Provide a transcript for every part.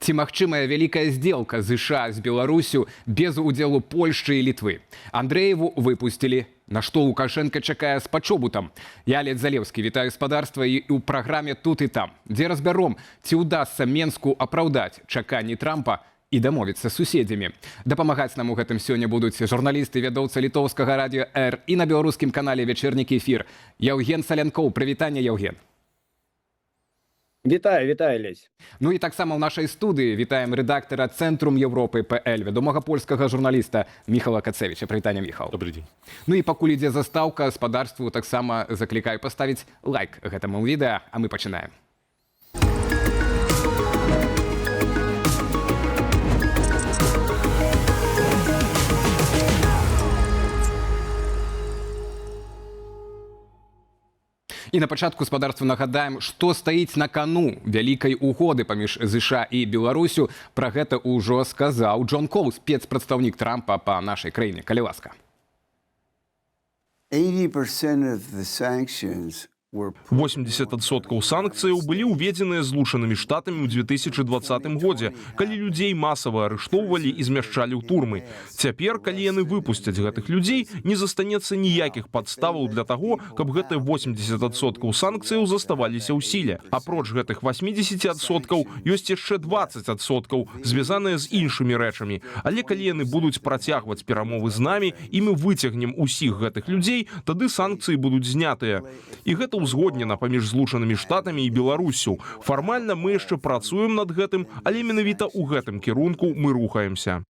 Ці магчымая вялікая сделка ЗША з Беларусю без удзелу Польшчы і Літвы? Андрэеву выпусцілі. На што Лукашенко чакае з пачобутам? Я, Ледзь Залевскі, вітаю гаспадарства і ў праграме «Тут і там», дзе разбяром, ці ўдасца Менску апраўдаць чаканні Трампа і дамовіцца з суседзямі. Дапамагаць нам у гэтым сёння будуць журналісты, вядоўца літоўскага радыё «Р» і на беларускім канале «Вечернікі эфір». Яўген Салянкоў. Прывітанне, Яўген. Вітаю, Лесь. Ну і таксама ў нашай студыі вітаем рэдактара Цэнтрум Европы ПЛ, вядомага польскага журналіста Міхала Кацевіча. Прывітанне, Міхал. Добрый день. Ну і пакуль ідзе застаўка, гаспадарству таксама заклікаю паставіць лайк гэтаму відэа, а мы пачынаем. І на пачатку гаспадарства нагадаем, што стаіць на кану вялікай угоды паміж ЗША і Беларусю. Пра гэта ўжо сказаў Джон Коул, спецпрадстаўнік Трампа па нашай краіне. Калі ласка. 80% санкцыяў былі ўведзеныя Злучанымі Штатамі ў 2020 годзе, калі людзей масава арыштоўвалі і змяшчалі ў турмы. Цяпер, калі яны выпусцяць гэтых людзей, не застанецца ніякіх падставаў для таго, каб гэтыя 80% санкцыяў заставаліся ў сіле. Апроч гэтых 80% ёсць яшчэ 20%, звязаныя з іншымі рэчамі. Але калі яны будуць працягваць перамовы з намі і мы выцягнем усіх гэтых людзей, тады санкцыі будуць знятыя. І гэта узгоднена паміж Злучанымі Штатамі і Беларусю. Фармальна мы яшчэ працуем над гэтым, але менавіта ў гэтым кірунку мы рухаемся.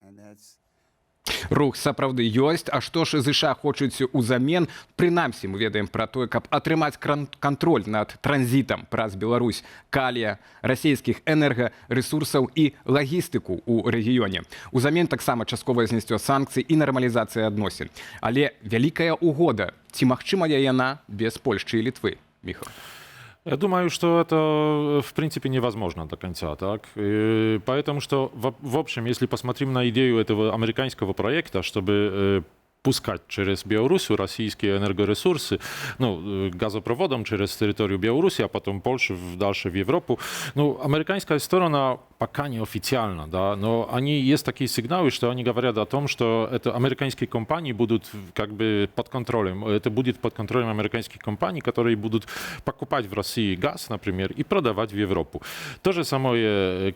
Рух сапраўды ёсць, а што ж ЗША хочуць узамен? Прынамсі мы ведаем пра тое, каб атрымаць кантроль над транзітам праз Беларусь, калія, расійскіх энергарэсурсаў і лагістыку ў рэгіёне. Узамен таксама частковае зняццё санкцый і нармалізацыя адносін. Але вялікая угода, ці магчымая яна без Польшчы і Літвы, Міхал? Я думаю, что это, в принципе, невозможно до конца, так? И поэтому что, в общем, если посмотрим на идею этого американского проекта, чтобы пускать через Белоруссию российские энергоресурсы, ну, газопроводом через территорию Беларуси, а потом Польши, дальше в Европу. Ну, американская сторона пока неофициально, да, но есть такие сигналы, что они говорят о том, что это американские компании будут как бы под контролем. Это будет под контролем американских компаний, которые будут покупать в России газ, например, и продавать в Европу. То же самое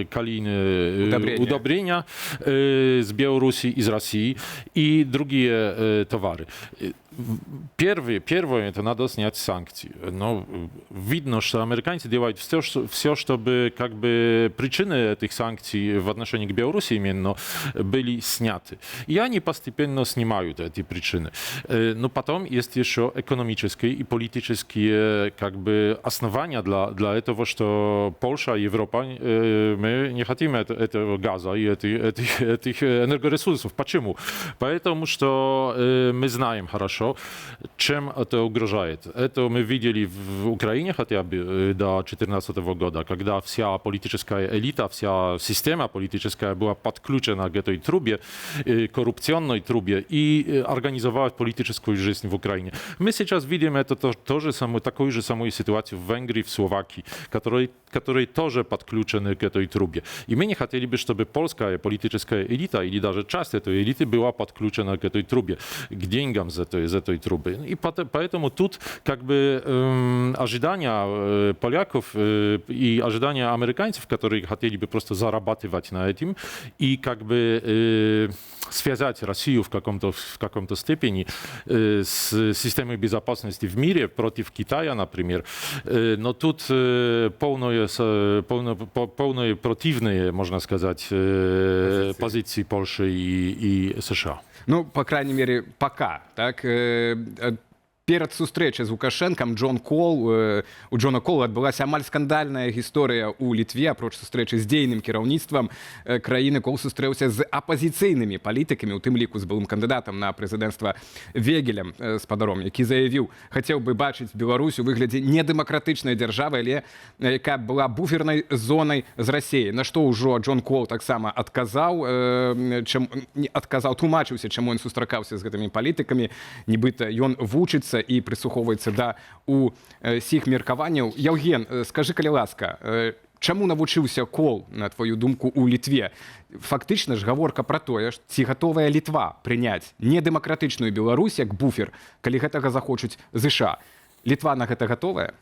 калийные удобрения с Беларуси, из России. И другие товары. Первое, это надо снять санкции. Но видно, что американцы делают все, чтобы как бы причины этих санкций в отношении к Беларуси именно были сняты. И они постепенно снимают эти причины. Но потом есть еще экономические и политические как бы основания для этого, что Польша, Европа, мы не хотим этого газа и этих энергоресурсов. Почему? Потому что мы знаем хорошо, чем это угрожает. Это мы видели в Украине хотя бы до 2014 года, когда вся политическая элита, вся система политическая была подключена к этой трубе, коррупционной трубе, и организовать политическую жизнь в Украине. Мы сейчас видим такую же самую ситуацию в Венгрии, в Словакии, которые тоже подключены к этой трубе. И мы не хотели бы, чтобы польская политическая элита или даже часть этой элиты была подключена к этой трубе, к деньгам из этой трубы. И поэтому тут как бы ожидания поляков и ожидания американцев, которые хотели бы просто зарабатывать на этом и как бы связать Россию в каком-то степени с системой безопасности в мире против Китая, например. Но тут полные противные, можно сказать, позиции Польши и США. Ну, по крайней мере, пока. Так? Перад сустрэчай з Лукашэнкам у Джона Кола адбылася амаль скандальная гісторыя ў Літве. Апроч сустрэчы з дзейным кіраўніцтвам краіны, Кол сустрэўся з апазіцыйнымі палітыкамі, у тым ліку з былым кандыдатам на прэзідэнцтва Вегелем спадаром, які заявіў, хацеў бы бачыць Беларусь у выглядзе недэмакратычнай дзяржавы, але якая была буфернай зонай з Расіяй. На што ўжо Джон Кол таксама тлумачыўся, чаму ён сустракаўся з гэтымі палітыкамі, нібыта ён вучыцца і прыслухоўваецца да усіх меркаванняў. Яўген, скажы, калі ласка, чаму навучыўся Кол, на твою думку, у Літве? Фактычна ж гаворка пра тое, ці гатовая Літва прыняць недэмакратычную Беларусь як буфер, калі гэтага захочуць ЗША. Літва на гэта гатовая?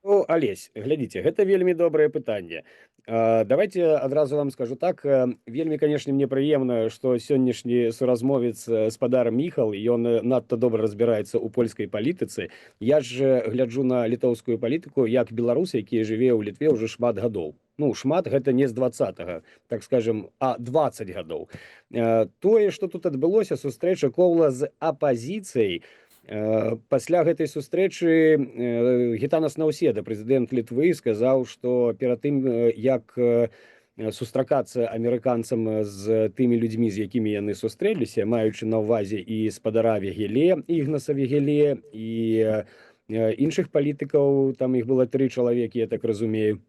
Ну, Алесь, глядзіце, гэта вельмі добрае пытанне. Давайте адразу вам скажу так. Вельмі, канешне, мне прыемна, што сённяшні суразмовец спадар Міхал, ён надта добра разбіраецца ў польскай палітыцы. Я ж гляджу на літоўскую палітыку як беларус, які жыве ў Літве ўжо шмат гадоў. Ну, шмат гэта не з 20-го, так скажем, а 20 гадоў. Тое, што тут адбылося, сустрэча Кола з апазіцыяй, пасля гэтай сустрэчы Гітанас Наўседа, прэзідэнт Літвы, сказаў, што перад тым, як сустракацца амерыканцам з тымі людзьмі, з якімі яны сустрэліся, маючы на ўвазе і спадара Вегеле, Ігнаса Вегеле, і іншых палітыкаў, там іх было 3 чалавекі, я так разумею.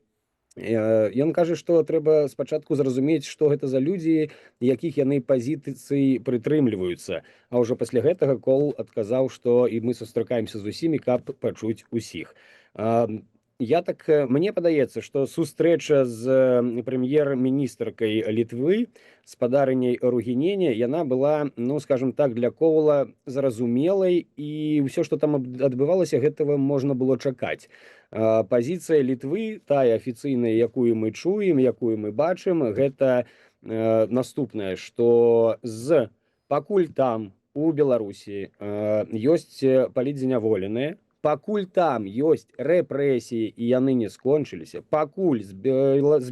Ён кажа, што трэба спачатку зразумець, што гэта за людзі, якіх яны пазіцый прытрымліваюцца. А ўжо пасля гэтага Кол адказаў, што і мы сустракаемся з усімі, каб пачуць усіх. Мне падаецца, што сустрэча з прэм'ер-міністркай Літвы, спадарыняй Ругінене, яна была, ну, скажем так, для Кола зразумелай, і ўсё, што там адбывалася, гэтага можна было чакаць. Пазіцыя Літвы, тая афіцыйная, якую мы чуем, якую мы бачым, гэта наступнае, што пакуль там у Беларусі ёсць палітзняволеныя, пакуль там ёсць рэпрэсіі і яны не скончыліся, пакуль з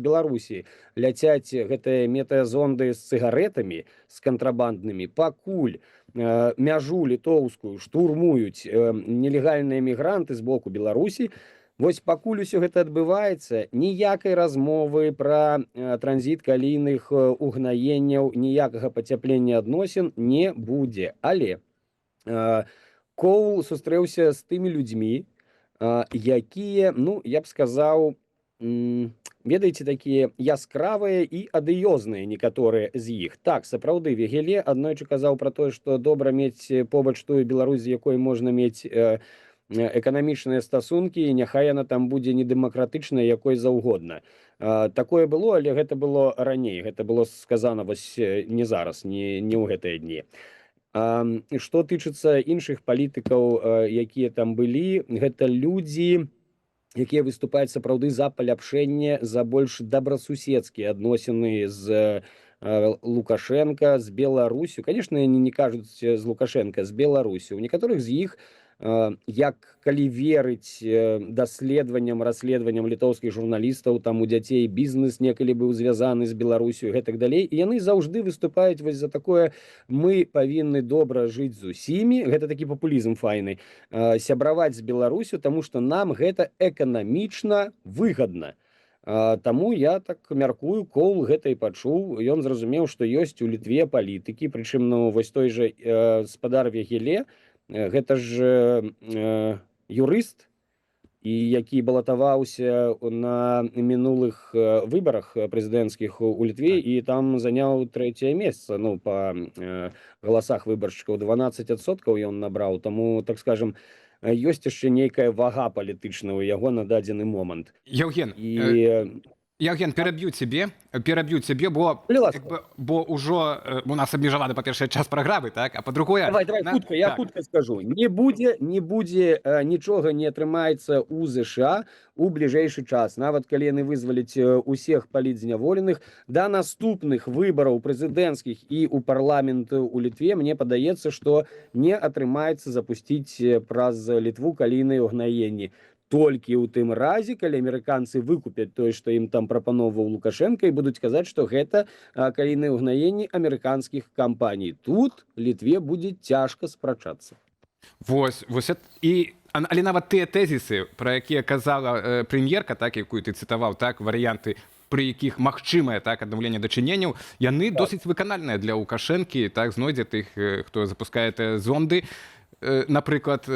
Беларусі ляцяць гэтыя метазонды з цыгаретамі, з кантрабанднымі, пакуль мяжу літоўскую штурмуюць нелегальныя мігранты з боку Беларусі, вось пакуль усё гэта адбываецца, ніякай размовы пра транзіт калійных угнаенняў, ніякага пацяплення адносін не будзе. Але Коул сустрэўся з тымі людзьмі, якія, ну, я б сказаў, ведаеце, такія яскравыя і адыёзныя некаторыя з іх. Так, сапраўды, Вегеле аднойчы казаў пра тое, што добра мець побач тую Беларусь, з якой можна мець эканамічныя стасункі, і няхай яна там будзе недэмакратычная, якой заўгодна. Такое было, але гэта было раней, гэта было сказана вось не зараз, не ў гэтыя дні. Што тычыцца іншых палітыкаў, якія там былі, гэта людзі, якія выступаюць сапраўды за паляпшэнне, за больш добрасуседскія адносіны з Лукашенко, з Беларусю. Конечно, яны не кажуць з Лукашенко, з Беларусю. У некаторых з іх, як калі верыць даследаванням, расследаванням літоўскіх журналістаў, там у дзяцей бізнес некалі быў звязаны з Беларусю і гэтак далей, і яны заўжды выступаюць вось за такое: мы павінны добра жыць з усімі, гэта такі папулізм файны, сябраваць з Беларусю, таму што нам гэта эканамічна выгадна. Таму я так мяркую, Коул гэта і пачуў, ён зразумеў, што ёсць у Літве палітыкі, прычым, ну, вось той жа спадар Вегеле, гэта ж юрыст, і які балатаваўся на мінулых выбарах прэзідэнцкіх у Літве, і там заняў 3-е месца, ну, па галасах выбаршчыкаў 12% ён набраў, таму, так скажем, ёсць яшчэ нейкая вага палітычная ў яго на дадзены момант. Евген, пераб'ю цябе, бо ўжо у нас абмежаваны, па-першае, час праграмы, так? А па-другое... Давай, хутка, я хутка скажу. Не будзе, нічога не атрымаецца ў ЗША у бліжэйшы час. Нават калі яны вызваляць усіх палітзняволеных, да наступных выбараў прэзідэнцкіх і ў парламент у Літве, мне падаецца, што не атрымаецца запусціць праз Літву калійныя ўгнаенні. Толькі ў тым разе, калі амерыканцы выкупяць тое, што ім там прапановваў Лукашенко, і будуць казаць, што гэта калійныя ўгнаенні амерыканскіх кампаній. Тут Літве будзе цяжка спрачацца. Але нават тыя тэзісы, пра якія казала прэм'ерка, так, якую ты цытаваў, так, варыянты, пры якіх магчымае, так, аднаўленне дачыненняў, яны досыць выканальныя для Лукашэнкі, так, знойдзе тых, хто запускае зонды. Напрыклад,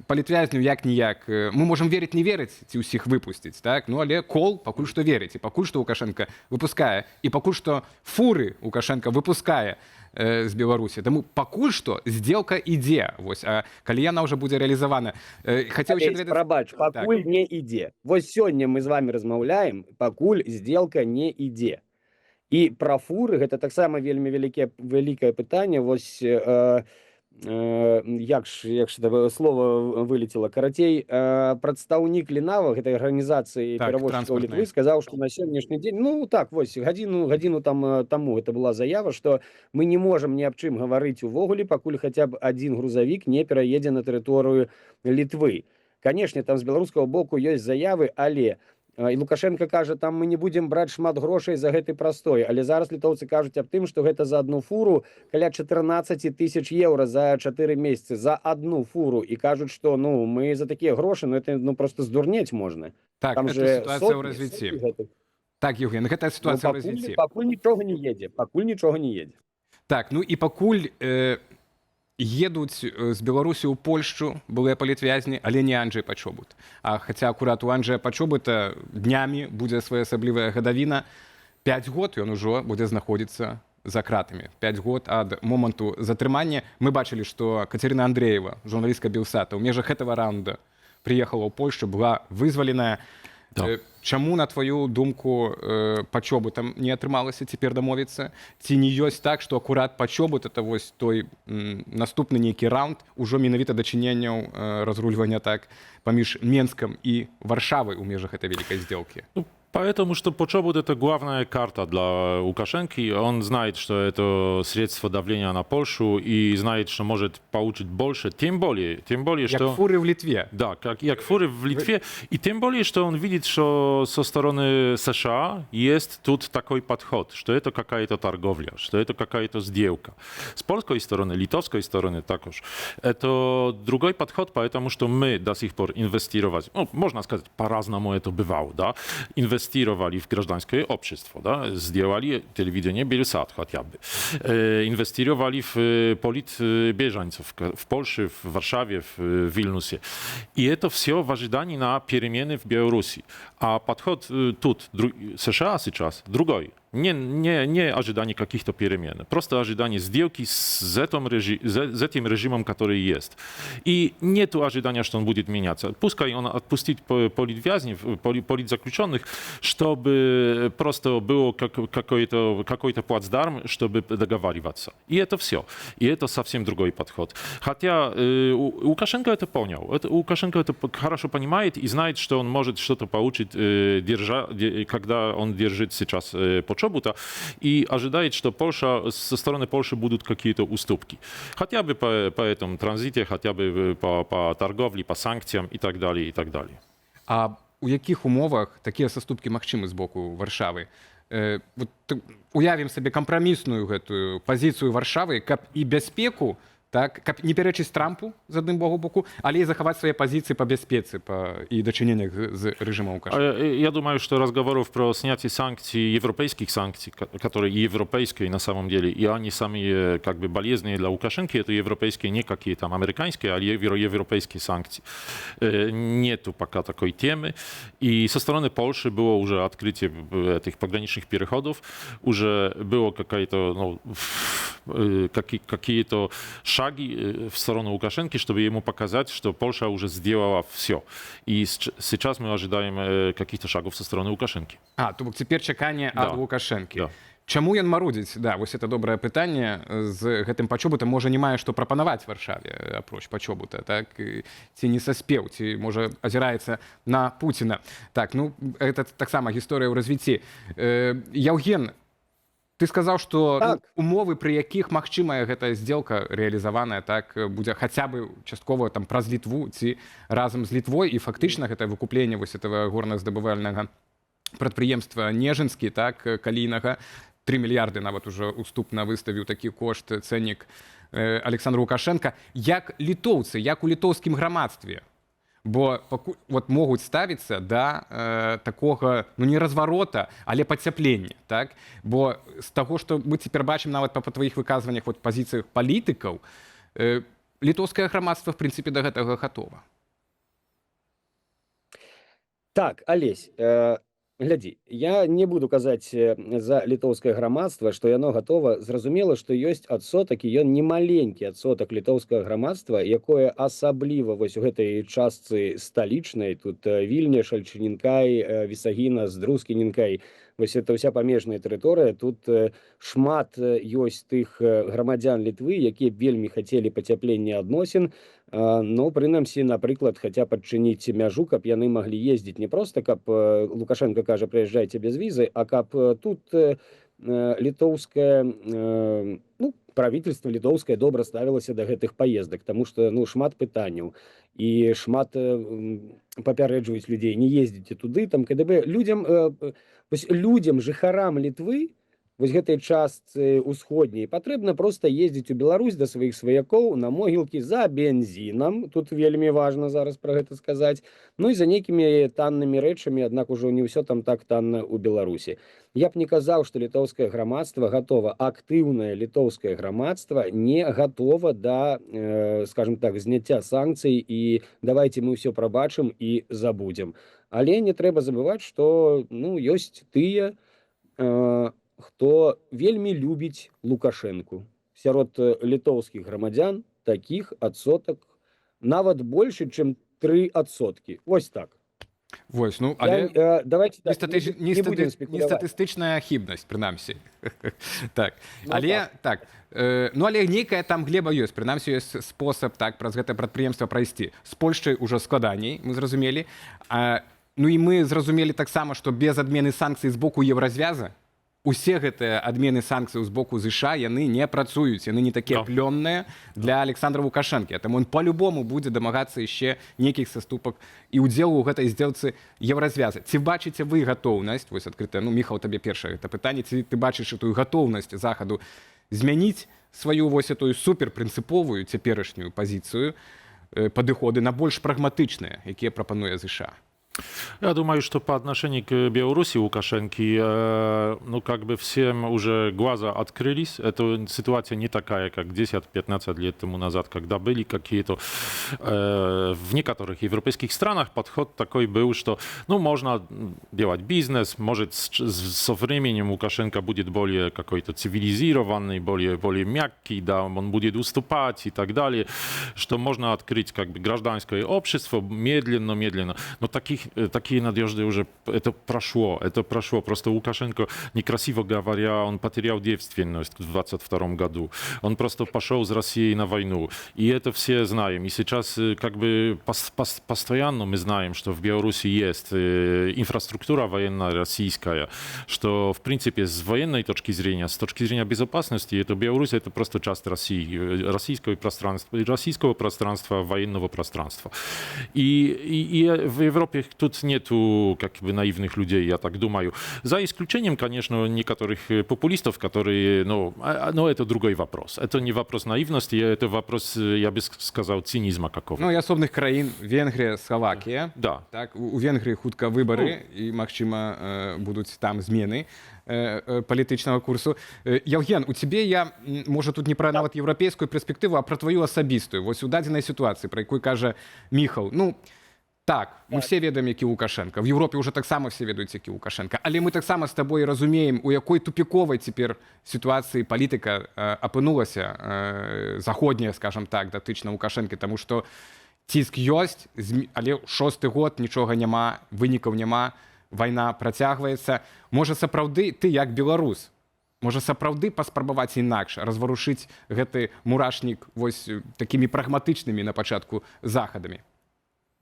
палітвязню як-ніяк. Мы можам верыць, не верыць, ці ўсіх выпусціць, так? Ну, але Кол пакуль што верыць, і пакуль што Лукашенко выпускае, і пакуль што фуры Лукашенко выпускае. з Беларусі. Таму пакуль што сделка ідзе. Вось, а калі яна ўжо будзе рэалізавана, хацеў ще Алесь, прабач, пакуль не ідзе. Вось сёння мы з вами размаўляем, пакуль сделка не ідзе. І пра фуры гэта таксама вельмі вялікае пытанне. Вось як ж слова вылетела, карацей, прадстаўнік Лінава, гэтай арганізацыі перавозчыкаў Літвы, сказаў, што на сённяшні дзень, ну так, вось гадзіну таму гэта была заява, што мы не можам ні аб чым гаварыць увогуле, пакуль хаця б адзін грузавік не пераедзе на тэрыторыю Літвы. Канешне, там з беларускага боку ёсць заявы, але і Лукашенко кажа, там мы не будзем браць шмат грошай за гэты прастой, але зараз літоўцы кажуць аб тым, што гэта за адну фуру каля 14 000 еўра за 4 месяцы за одну фуру, і кажуць, што ну мы за такія грошы, ну это ну просто здурнець можна. Так, там гэта сітуацыя ў развіцці. Так, Евген, гэта сітуацыя ў развіцці. Пакуль нічога не едзе. Так, ну і пакуль едуць з Беларусі ў Польшчу былыя палітвязні, але не Анджэй Пачобут. А хаця акурат у Анджэя Пачобута днямі будзе своеасаблівая гадавіна. 5 год ён ужо будзе знаходзіцца за кратамі. 5 год ад моманту затрымання. Мы бачылі, што Катерина Андреева, журналістка Белсата, ў межах гэтага раунда прыехала ў Польшчу, была вызваленая. Да. Чаму, на твою думку, Пачобутам не атрымалася цяпер дамовіцца? Ці не ёсць так, што акурат Пачобут это вось той наступны нейкі раунд ужо менавіта дачыненняў разрульвання так паміж Менскам і Варшавай у межах этой вялікай сделки? Поэтому что Почобут это главная карта для Лукашенко. Он знает, что это средство давления на Польшу и знает, что может получить больше. Тем более, что... Как фуры в Литве. Да, как фуры в Литве. И тем более, что он видит, что со стороны США есть тут такой подход, что это какая-то торговля, что это какая-то сделка. С польской стороны, литовской стороны також. Это другой подход, потому что мы до сих пор инвестировали, ну, можно сказать, по-разному это бывало, да, инвестировали в гражданское общество, да, сделали телевидение Белсат хотя бы, инвестировали в политбеженцев в Польше, в Варшаве, в Вильнюсе. И это все в ожидании на перемены в Беларуси. А подход тут, США сейчас, другой. Не ожидание каких-то перемен, просто ожидание сделки с этим режимом, который есть. И нет ожидания, что он будет меняться. Пускай он отпустит политвязней, политзаключенных, чтобы просто был какой-то плацдарм, чтобы договариваться. И это все. И это совсем другой подход. Хотя Лукашенко это понял. Лукашенко это хорошо понимает и знает, что он может что-то получить, когда он держит сейчас Почобута, и ожидает, что со стороны Польши будут какие-то уступки. Хотя бы по этому транзите, хотя бы по торговле, по санкциям и так далее, и так далее. А у якіх умовах такія саступкі магчымы з боку Варшавы? Уявім сабе кампрамісную гэтую пазіцыю Варшавы, каб і бяспеку, так, каб не пярэчыць Трампу з адным боку, але і захаваць свае пазіцыі па бяспецы і дачыненнях з рэжымам Лукашенко. Я думаю, что разговоров про снятие санкций, европейских санкций, которые европейские на самом деле, и они самые как бы болезненные для Лукашенко, это европейские, не какие там американские, а европейские санкции. Нету пока такой темы. И со стороны Польши было уже открытие этих пограничных переходов, уже было какие-то шаги в сторону Лукашенко, чтобы ему показать, что Польша уже сделала все. И сейчас мы ожидаем каких-то шагов со стороны Лукашенко. То бок цяпер чаканне ад Лукашенко. Да. Чаму ён марудзіць? Да, вось это добрае пытанне. З гэтым Пачобутам можа не мае што прапанаваць Варшаве апроч Пачобута, так? Ці не саспеў, ці можа азіраецца на Пуціна. Так, ну это таксама гісторыя ў развіцці. Яўген, ты сказаў, што так. Умовы, пры якіх магчымая гэтая сделка рэалізаваная, так, будзе хаця бы часткова там праз Літву ці разам з Літвой, і фактычна гэтае выкупленне вось этого горназдабывальнага прадпрыемства Нежынскі, так, калійнага, 3 мільярды нават ужо уступна выставіў такі кошт цэннік Александр Лукашенко. Як літоўцы, як у літоўскім грамадстве, бо вот могуць ставіцца да такога, ну не разварота, але пацяплення, так? Бо з таго, што мы цяпер бачым нават па тваіх выказваннях, вот пазіцыях палітыкаў, літоўскае грамадства в прынцыпе да гэтага гатова. Так, Алесь, Глядзі, я не буду казаць за літоўскае грамадства, што яно гатова. Зразумела, што ёсць адсотак, і ён не маленькі адсотак літоўскага грамадства, якое асабліва вось у гэтай частцы сталічнай, тут Вільня, Шальчынінкай, Вісагіна, Здрускінінкай, вось это ўся памежная тэрыторыя. Тут шмат ёсць тых грамадзян Літвы, якія б вельмі хацелі пацяплення адносін. Ну, прынамсі, напрыклад, хаця б адчыніць мяжу, каб яны маглі ездзіць не проста, каб Лукашенко кажа, прыязджайце без візы, а каб тут літоўскае, ну, правительство літоўскае добра ставілася да гэтых паездак, таму што, ну, шмат пытанняў і шмат папярэджваюць людзей, не ездзіце туды, там КДБ. Людзям, жыхарам Літвы, вось гэтай частцы усходняй, патрэбна проста ездзіць у Беларусь да сваіх сваякоў на могілкі за бензінам. Тут вельмі важна зараз пра гэта сказаць. Ну і за нейкімі таннымі рэчамі, аднак ужо не ўсё там так танна ў Беларусі. Я б не казаў, што літоўскае грамадства гатова, актыўнае літоўскае грамадства не гатова да, скажем так, зняцця санкцый і давайте мы ўсё прабачым і забудзем. Але не трэба забываць, што, ну, ёсць тыя, хто вельмі любіць Лукашэнку. Сярод літоўскіх грамадзян такіх адсотак нават больше, чым 3%. Вось так. Вось, ну, але давайте так, не будем спекуляваць. Статыстычная хібнасць, прынамсі. Так. Ну, Але так. Ну, але нейкая там глеба ёсць. Прынамсі, ёсць спосаб так праз гэта прадпрыемства прайсці. З Польшчай ужо складаней, мы зразумелі. Ну і мы зразумелі таксама, што без адмены санкцый з боку Еўразвяза усе гэтыя адмены санкцыяў з боку ЗША, яны не працуюць, яны не такія плённыя для Александра Лукашэнкі. Таму ён па-любому будзе дамагацца яшчэ нейкіх саступак і ўдзелу ў гэтай здзелцы Еўразвяза. Ці бачыце вы гатоўнасць, вось адкрытая, ну, Міхал, табе першае гэта пытанне, ці ты бачыш этую гатоўнасць Захаду змяніць сваю вось этую суперпрынцыповую цяперашнюю пазіцыю, падыходы на больш прагматычныя, якія прапануе ЗША? Я думаю, что по отношению к Беларуси Лукашенки, ну, как бы всем уже глаза открылись. Эта ситуация не такая, как 10-15 лет тому назад, когда были какие-то... В некоторых европейских странах подход такой был, что, ну, можно делать бизнес, может, со временем Лукашенко будет более какой-то цивилизированный, более мягкий, да, он будет уступать и так далее, что можно открыть как бы гражданское общество медленно. Но такие надежды уже, это прошло. Просто Лукашенко, некрасиво говоря, он потерял девственность в 22 году. Он просто пошел с Россией на войну. И это все знаем. И сейчас как бы постоянно мы знаем, что в Беларуси есть инфраструктура военная российская, что в принципе с военной точки зрения, с точки зрения безопасности, это Беларусь это просто часть России, российского пространства, военного пространства. И в Европе тут нету как бы наивных людей, я так думаю. За исключением, конечно, некоторых популистов, которые, ну, это другой вопрос. Это не вопрос наивности, это вопрос, я бы сказал, цинизма какого-то. Ну, і асобных краін, Венгрія, Словакія. Да. Так, у Венгрыі хутка выбары, і, магчыма, будуць там змены палітычнага курсу. Евген, у цябе я, можа, тут не пра нават еўрапейскую перспектыву, а пра тваю асабістую. Вось у дадзенай сітуацыі, пра якой кажа Міхал. Ну, так, мы все ведаем, які Лукашенко. В Европе уже таксама все ведаюць, які Лукашенко. Але мы таксама з табой разумеем, у якой тупіковай цяпер сітуацыі палітыка апынулася, заходняя, скажем так, датычна Лукашэнкі, таму што ціск ёсць, але 6-й год нічога няма, вынікаў няма, вайна працягваецца. Можа, сапраўды, ты як беларус, можа, сапраўды паспрабаваць інакш, разварушыць гэты мурашнік вось такімі прагматычнымі на пачатку захадамі?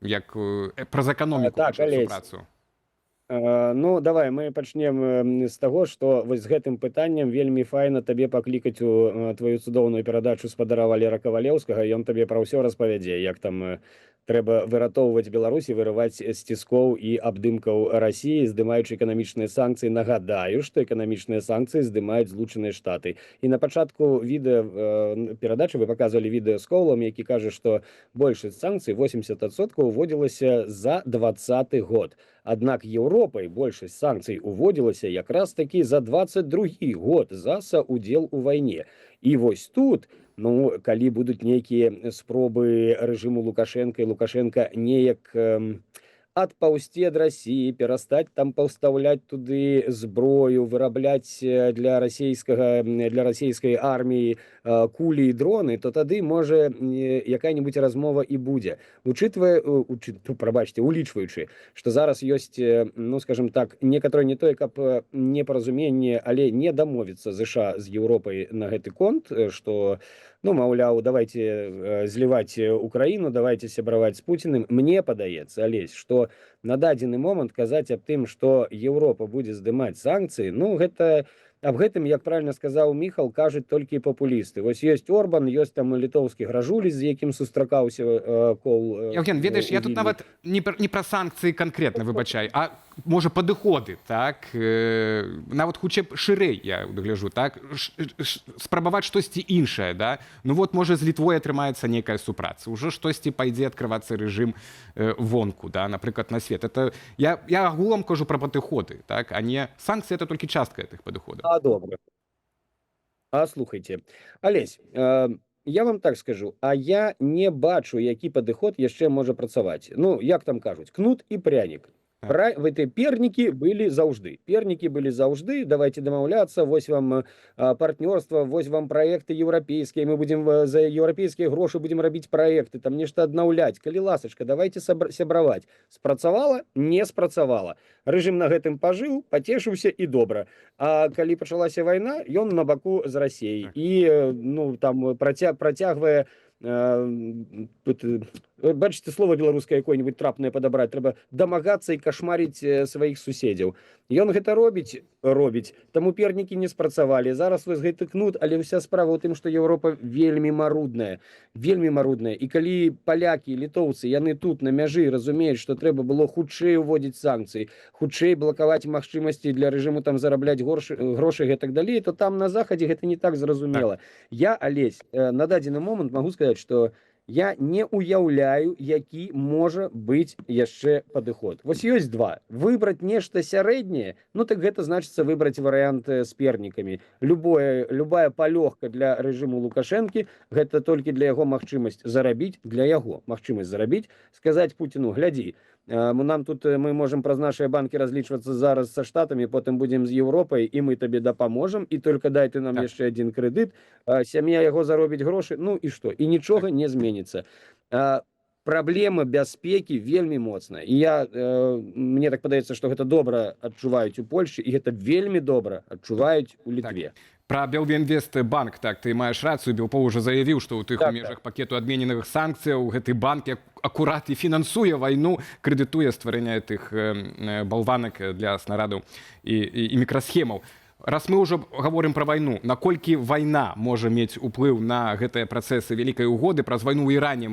Як праз эканоміку працу. Ну, давай, мы пачнем з таго, што вось з гэтым пытаннем вельмі файна табе паклікаць у твою цудоўную перадачу спадара Валера Кавалеўскага, ён табе пра ўсё распавядзе, як там трэба выратоўваць Беларусь і вырываць з ціскоў і абдымкаў Расіі, здымаючы эканамічныя санкцыі. Нагадаю, што эканамічныя санкцыі здымаюць Злучаныя Штаты. І на пачатку відэа перадачы вы паказвалі відэа з Коулам, які кажа, што большасць санкцый, 80%, уводзілася за 2020 год. Аднак Еўропай большасць санкцый уводзілася якраз такі за 22 год, за саудзел у вайне. І вось тут, ну, калі будуць нейкія спробы рэжыму Лукашенка і Лукашенка неяк отпаўсці ад России, перастаць там паўстаўляць туды зброю, вырабляць для расійскай арміі кулі і дроны, то тады можа якая-нибудь размова і будзе. Улічваючы, што зараз ёсць, ну скажем так, некаторае не тое, каб непаразуменне, але не дамовіцца ЗША з Еўропай на гэты конт, што ну, маўляў, давайте зліваць Украіну, давайте сябраваць з Пуціным. Мне падаецца, Алесь, што на дадзены момант казаць аб тым, што Еўропа будзе здымаць санкцыі, ну, гэта аб гэтым, як правильно сказаў Міхал, кажуць толькі папулісты. Вось ёсць Орбан, ёсць там літоўскі Гражуліс, з якім сустракаўся Кол. Евген, ведаеш, я тут нават не пра санкцыі канкрэтна, выбачай, а можа падыходы, так? Нават хутчэй шырэй, я гляжу, так? Спрабаваць штосьці іншае, да? Ну вот, можа, з Літвой атрымаецца нейкая супраца. Ужо штосьці пайдзе адкрывацца рэжым вонку, да? Напрыклад, на свет. Это я агулам кажу пра падыходы, так? А не санкцыі — это толькі частка гэтых падыходаў. А, добра. А слухайте, Алесь, я вам так скажу, а я не бачу, які падыход яшчэ можа працаваць. Ну, як там кажуць, кнут і прянік. Пернікі былі заўжды, давайте дамаўляцца, вось вам партнёрства, вось вам праекты еўрапейскія, мы будзем за еўрапейскія грошы будзем рабіць праекты, там нешта аднаўляць, калі ласачка, давайте сябраваць. Спрацавала? Не спрацавала. Рэжым на гэтым пажыў, пацешыўся і добра. А калі пачалася вайна, ён на баку з Расіяй і ну там працягвае. Бачыце, слова беларускае якое-нибудь трапнае падабраць, трэба дамагацца і кашмарыць сваіх суседзяў. Ён гэта робіць, таму пернікі не спрацавалі. Зараз вось гэты кнут, але ўся справа ў тым, што Еўропа вельмі марудная. І калі палякі, літоўцы, яны тут на мяжы разумеюць, што трэба было хутчэй уводзіць санкцыі, хутчэй блакаваць магчымасці для рэжыму там зарабляць грошы і так далей, то там на захадзе гэта не так зразумела. Я, Алесь, на дадзены момант магу сказаць, што я не уяўляю, які можа быць яшчэ падыход. Вось ёсць два. Выбраць нешта сярэдняе, ну так гэта значыцца выбраць варыянт з пернікамі. Любая палёгка для рэжыму Лукашэнкі, гэта толькі для яго магчымасць зарабіць, сказаць Пуціну, глядзі, нам тут мы можем праз нашыя банкі разлічвацца зараз са Штатамі, потым будзем з Еўропай, і мы табе дапаможам, і только дай ты нам яшчэ адзін крэдыт, сям'я яго заробіць грошы, ну і што? І нічога не зменіцца. Праблема бяспекі вельмі моцная. І мне так падаецца, што гэта добра адчуваюць у Польшчы, і гэта вельмі добра адчуваюць у Літве. Про Белвінвестбанк, так, ты маеш рацыю, Белпол уже заявіў, што ў тых межах пакету адмененых санкцыяў гэты банк акурат і фінансуе вайну, крэдытуе стварэнне тых балванак для снарадаў і мікрасхемаў. Раз мы ўжо гаворым пра вайну, наколькі вайна можа мець уплыў на гэтыя працэсы вялікай угоды? Праз вайну ў Іране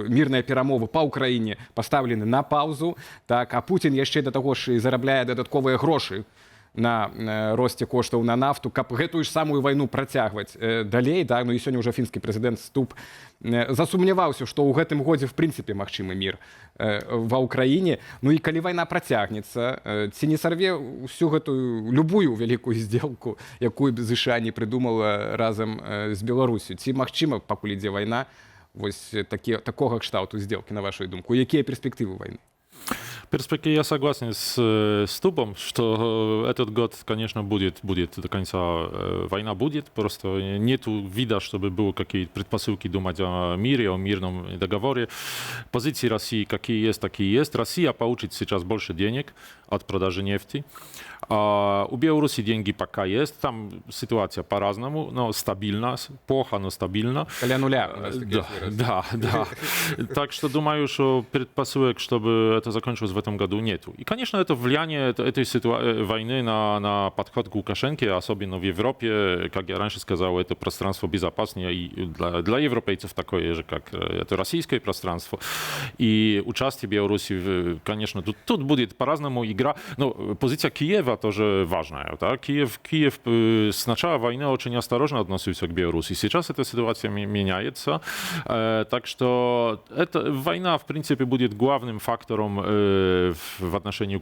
мірныя перамовы па ўкраіне пастаўлены на паўзу, так, а Пуцін яшчэ да таго ж і зарабляе дадатковыя грошы на росце коштаў на нафту, каб гэтую ж самую вайну працягваць далей, да? Ну і сёння ўжо фінскі прэзідэнт Ступ засумняваўся, што ў гэтым годзе в прынцыпе магчымы мір ва ўкраіне. Ну і калі вайна працягнецца, ці не сарве ўсю гэтую любую вялікую здзелку, якую ЗША не прыдумала разам з Беларусю? Ці магчыма, пакуль ідзе вайна, вось такога кшталту здзелкі, на вашу думку? Якія перспектывы вайны? В перспективе я согласен с Ступом, что этот год, конечно, будет до конца, война будет, просто нету вида, чтобы было какие-то предпосылки думать о мире, о мирном договоре. Позиции России какие есть, такие есть. Россия получит сейчас больше денег от продажи нефти. У Беларуси деньги пока есть, там ситуация по-разному, но стабильно, плохо, но стабильно. Для нуля. Да. Так что думаю, что предпосылок, чтобы это закончилось в этом году, нету. И, конечно, это влияние этой войны на подход к Лукашенко, особенно в Европе, как я раньше сказал, это пространство безопаснее и для европейцев такое же, как это российское пространство. И участие Беларуси, конечно, тут будет по-разному игра. Но позиция Киева тоже важная. Да? Киев с начала войны очень осторожно относился к Беларуси. Сейчас эта ситуация меняется. Так что война, в принципе, будет главным фактором в отношении,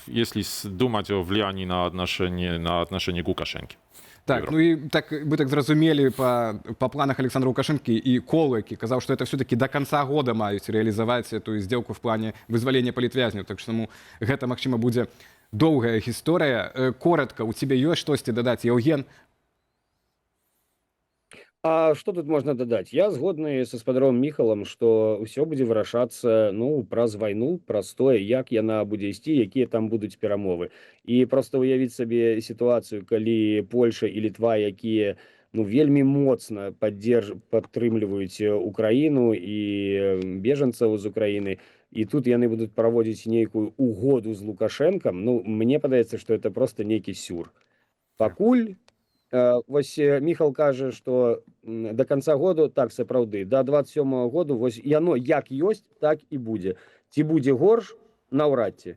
если думать о влиянии на отношение к Лукашенко. Так, Європи. ну і так ви так зрозумілі по планах Олександра Лукашенки і Колу, який казав, що це все-таки до кінця года мають реалізувати цю зділку в плані визволення політв'язнів. Так що тому гэта, магчыма, будзе доўгая гісторыя. Коротко, у тебе ёсць штосьці дадаць, Євген? А что тут можно дадаць? Я згодны са спадаром Міхалам, што ўсё будзе вырашацца, ну, праз вайну, праз тое, як яна будзе ісці, якія там будуць перамовы. І проста ўявіць сабе сітуацыю, калі Польша і Літва, якія ну, вельмі моцна падтрымліваюць Украіну і бежанцаў з Украіны, і тут яны будуць праводзіць нейкую угоду з Лукашэнкам, ну, мне падаецца, што это проста нейкі сюр. Пакуль вось Міхал кажа, што до конца году так сапраўды, до 27-го году вось яно як ёсць, так і будзе. Ці будзе горш, наўрад ці.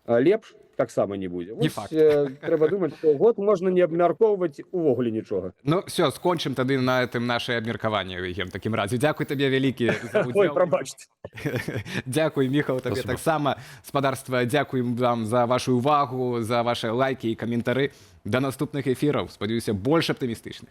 Лепш таксама не будзе. Не Вось, факт. трэба думаць, што год можна не абмяркоўваць увогуле нічога. Ну, все, скончым тады на гэтым наше абмеркаванне, Євген, такім разе. Дзякуй табе вялікі за Ой, ўдзел. прабачце. Дзякуй, Міхал, табе Спасибо. таксама. Спадарства, дзякуем вам за вашу увагу, за ваши лайки і каментары. До наступных эфіраў. Спадзяюся, больш аптымістычных.